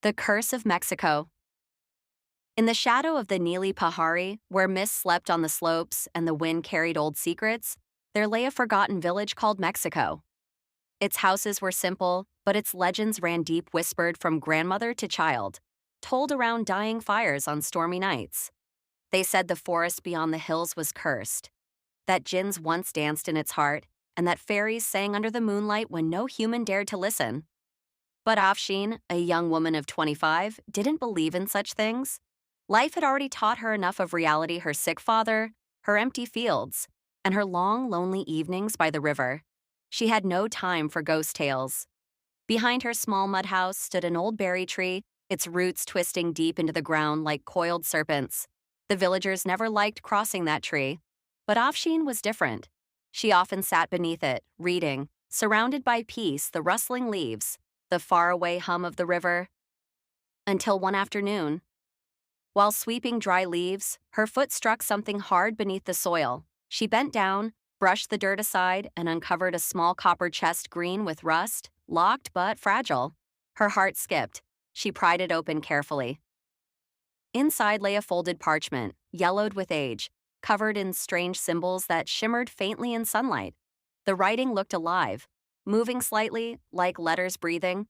The Curse of Mexico. In the shadow of the Neeli Pahaari, where mist slept on the slopes and the wind carried old secrets, there lay a forgotten village called Mexico. Its houses were simple, but its legends ran deep, whispered from grandmother to child, told around dying fires on stormy nights. They said the forest beyond the hills was cursed, that jinns once danced in its heart, and that fairies sang under the moonlight when no human dared to listen. But Afsheen, a young woman of 25, didn't believe in such things. Life had already taught her enough of reality: her sick father, her empty fields, and her long, lonely evenings by the river. She had no time for ghost tales. Behind her small mud house stood an old berry tree, its roots twisting deep into the ground like coiled serpents. The villagers never liked crossing that tree. But Afsheen was different. She often sat beneath it, reading, surrounded by peace, the rustling leaves, the faraway hum of the river. Until one afternoon, while sweeping dry leaves, her foot struck something hard beneath the soil. She bent down, brushed the dirt aside, and uncovered a small copper chest green with rust, locked but fragile. Her heart skipped. She pried it open carefully. Inside lay a folded parchment, yellowed with age, covered in strange symbols that shimmered faintly in sunlight. The writing looked alive, moving slightly, like letters breathing.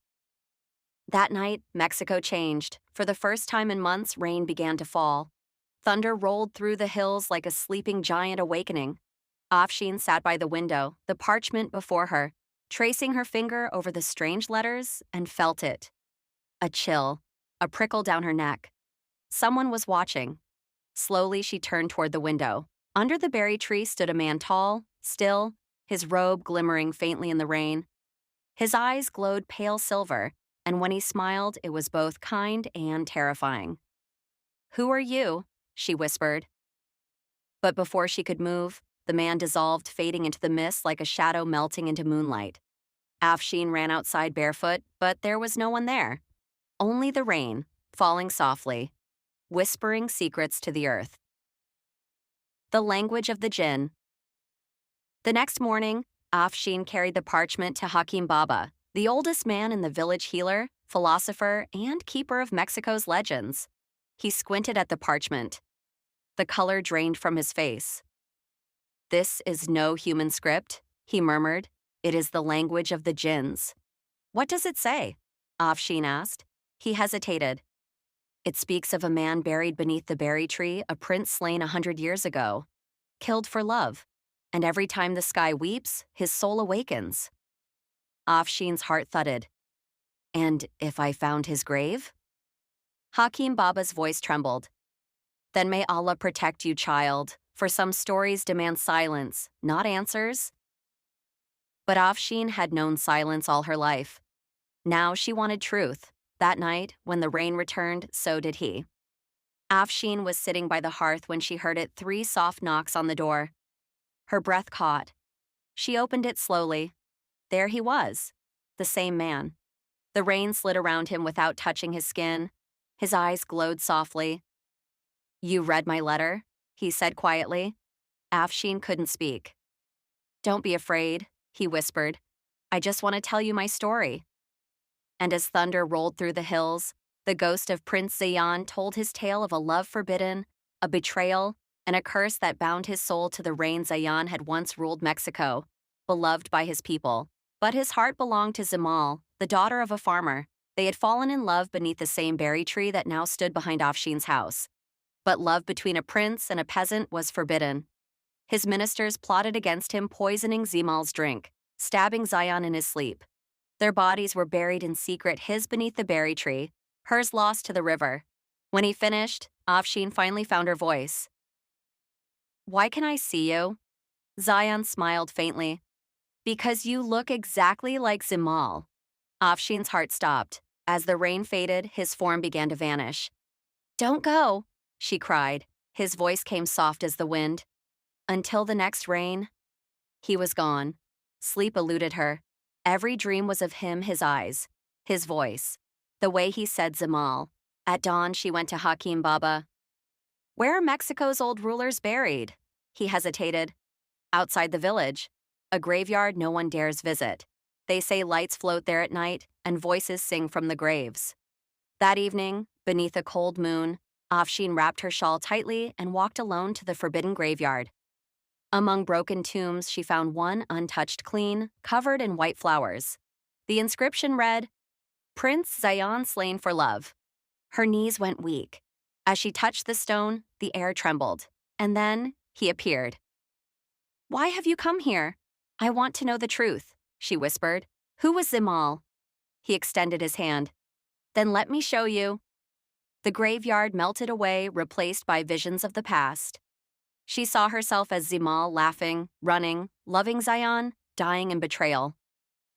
That night, Mexico changed. For the first time in months, rain began to fall. Thunder rolled through the hills like a sleeping giant awakening. Afsheen sat by the window, the parchment before her, tracing her finger over the strange letters, and felt it. A chill, a prickle down her neck. Someone was watching. Slowly, she turned toward the window. Under the berry tree stood a man, tall, still, his robe glimmering faintly in the rain. His eyes glowed pale silver, and when he smiled, it was both kind and terrifying. "Who are you?" she whispered. But before she could move, the man dissolved, fading into the mist like a shadow melting into moonlight. Afsheen ran outside barefoot, but there was no one there. Only the rain, falling softly, whispering secrets to the earth. The language of the jinn. The next morning, Afsheen carried the parchment to Hakim Baba, the oldest man in the village, healer, philosopher, and keeper of Mexico's legends. He squinted at the parchment. The color drained from his face. "This is no human script," he murmured. "It is the language of the jinns." "What does it say?" Afsheen asked. He hesitated. "It speaks of a man buried beneath the berry tree, a prince slain 100 years ago, killed for love, and every time the sky weeps, his soul awakens." Afsheen's heart thudded. "And if I found his grave?" Hakim Baba's voice trembled. "Then may Allah protect you, child, for some stories demand silence, not answers." But Afsheen had known silence all her life. Now she wanted truth. That night, when the rain returned, so did he. Afsheen was sitting by the hearth when she heard 3 soft knocks on the door. Her breath caught. She opened it slowly. There he was, the same man. The rain slid around him without touching his skin. His eyes glowed softly. "You read my letter?" he said quietly. Afsheen couldn't speak. "Don't be afraid," he whispered. "I just want to tell you my story." And as thunder rolled through the hills, the ghost of Prince Zayaan told his tale of a love forbidden, a betrayal, and a curse that bound his soul to the reign. Zayaan had once ruled Mexico, beloved by his people. But his heart belonged to Zimal, the daughter of a farmer. They had fallen in love beneath the same berry tree that now stood behind Afsheen's house. But love between a prince and a peasant was forbidden. His ministers plotted against him, poisoning Zimal's drink, stabbing Zayaan in his sleep. Their bodies were buried in secret, his beneath the berry tree, hers lost to the river. When he finished, Afsheen finally found her voice. "Why can I see you?" Zayaan smiled faintly. "Because you look exactly like Zimal." Afsheen's heart stopped. As the rain faded, his form began to vanish. "Don't go," she cried. His voice came soft as the wind. Until the next rain, he was gone. Sleep eluded her. Every dream was of him, his eyes, his voice, the way he said Zimal. At dawn, she went to Hakim Baba. "Where are Mexico's old rulers buried?" He hesitated. "Outside the village. A graveyard no one dares visit. They say lights float there at night, and voices sing from the graves." That evening, beneath a cold moon, Afsheen wrapped her shawl tightly and walked alone to the forbidden graveyard. Among broken tombs, she found one untouched clean, covered in white flowers. The inscription read, Prince Zayaan slain for love. Her knees went weak. As she touched the stone, the air trembled. And then he appeared. Why have you come here? I want to know the truth, she whispered. Who was Zimal? He extended his hand. Then let me show you. The graveyard melted away, replaced by visions of the past. She saw herself as Zimal laughing, running, loving Zayaan, dying in betrayal.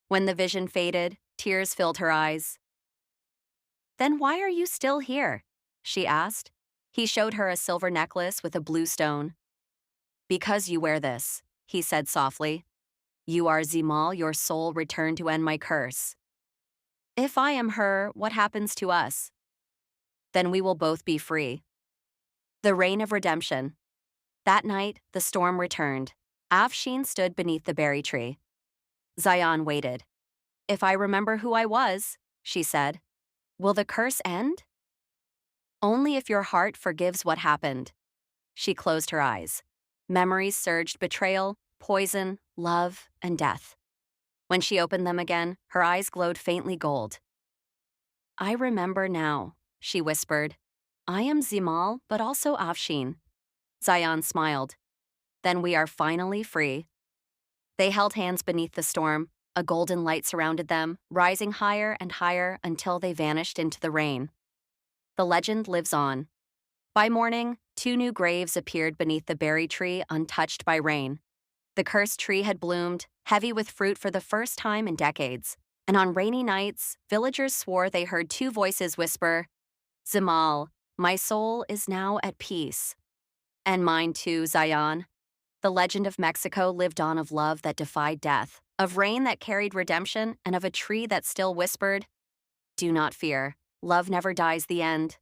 When the vision faded, tears filled her eyes. Then why are you still here? She asked. He showed her a silver necklace with a blue stone. Because you wear this, he said softly. You are Zimal, your soul returned to end my curse. If I am her, what happens to us? Then we will both be free. The reign of redemption. That night, the storm returned. Afsheen stood beneath the berry tree. Zayaan waited. If I remember who I was, she said, will the curse end? Only if your heart forgives what happened. She closed her eyes. Memories surged betrayal, poison, love, and death. When she opened them again, her eyes glowed faintly gold. I remember now, she whispered. I am Zimal, but also Afsheen. Zayaan smiled. Then we are finally free. They held hands beneath the storm. A golden light surrounded them, rising higher and higher until they vanished into the rain. The legend lives on. By morning, 2 new graves appeared beneath the berry tree, untouched by rain. The cursed tree had bloomed, heavy with fruit for the first time in decades. And on rainy nights, villagers swore they heard 2 voices whisper, Zimal, my soul is now at peace. And mine too, Zayaan. The legend of Mexico lived on of love that defied death, of rain that carried redemption, and of a tree that still whispered, do not fear, love never dies the end.